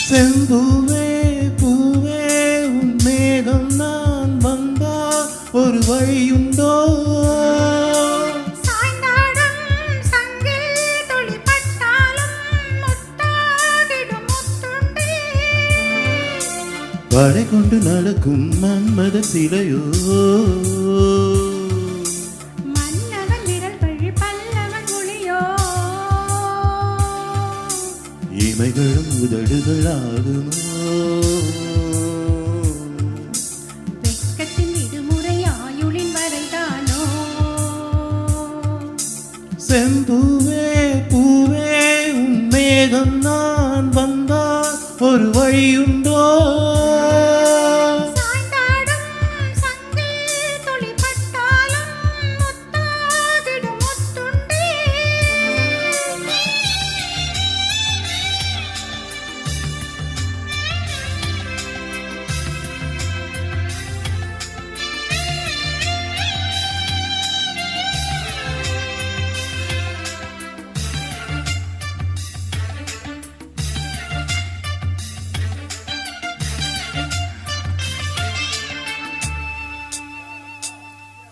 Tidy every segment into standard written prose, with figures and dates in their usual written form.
செம்பூவே பூவே உன் மேகம் நான் வந்தால் ஒரு வழியுண்டோ? படை கொண்டு நடக்கும் மன்மத சிலையோ, மன்னவன் விரல் பழி பல்லவன் மொழியோ, இமைகளும் உதடுகள் ஆகுமோ? வெட்கத்தின் விடுமுறை ஆயுளின் வரைதானோ? செம்பூவே பூவே உன் மேகம் நான் வந்தால் ஒரு வழியுண்டோ?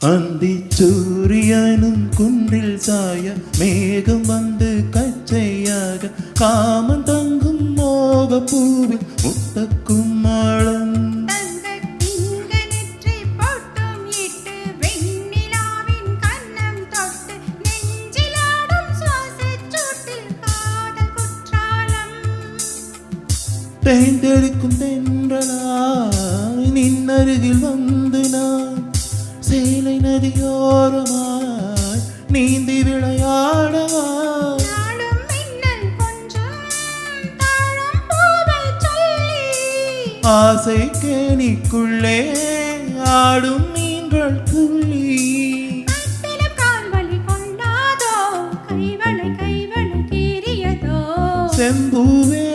அந்தி சூரியனும் குன்றில் சாய மேகம் வந்து கச்சையாக காமன் தங்கும் மோக பூவில் முத்தக்கும் மாளம் தேர்ந்தெடுக்கும் தென்றலாய் நின்னருகில் வந்து நான் சேலை நதியோரமாய் நீந்தி விளையாடவா? ஆசை கேணிக்குள்ளே ஆடும் மீன்கள் துள்ளி செம்பூவே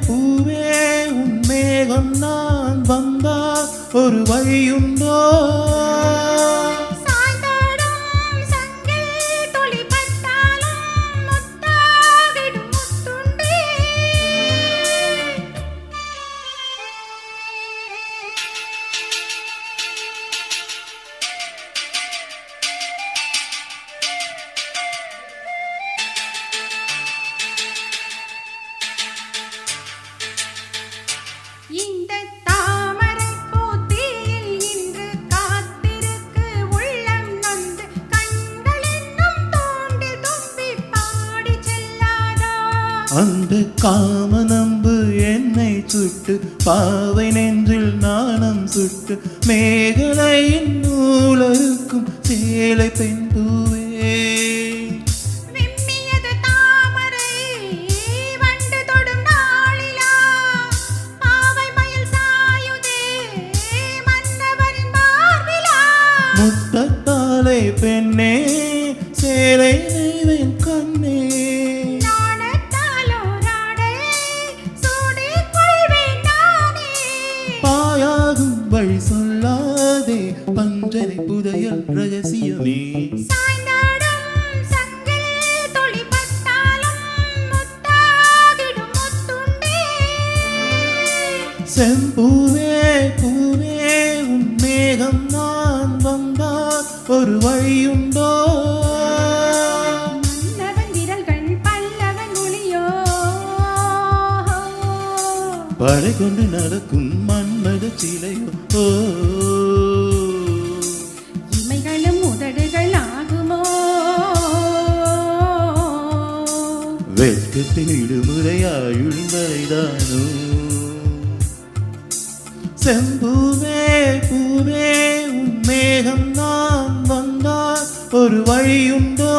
பூவே உன் மேகம் நான் வந்தால் ஒரு வழியுண்டோ? இந்த தாமரை பூத்தியில் இன்று காத்திருக்கு உள்ளம் நொந்து கண்கள் என்னும் தோண்டி தும்பி பாடி செல்லாதோ? அந்த காமனம்பு என்னை சுட்டு பாவை நெஞ்சில் நாணம் சுட்டு மேகலையின் நூலருக்கும் சேலை பெண் பூவே முத்தத்தாலே பெண்ணே சேலை நெய்வேன் கண்ணே பாயாகும் வழி சொல்லாதே பஞ்சனை புதையல் ரகசியமே செம்பூவே பூவே உன் மேகம் நான் வந்தால் ஒரு வழியுண்டோ? மன்னவன் விரல்கள் பல்லவன் மொழியோ, படை கொண்டு நடக்கும் மன்மத சிலையோ, இமைகளும் உதடுகள் ஆகுமோ? வெட்கத்தின் இடுமுறையாயுள் வரைதானோ? செம்பூவே பூவே உன் மேகம் நான் வந்தால் ஒரு வழியுண்டோ?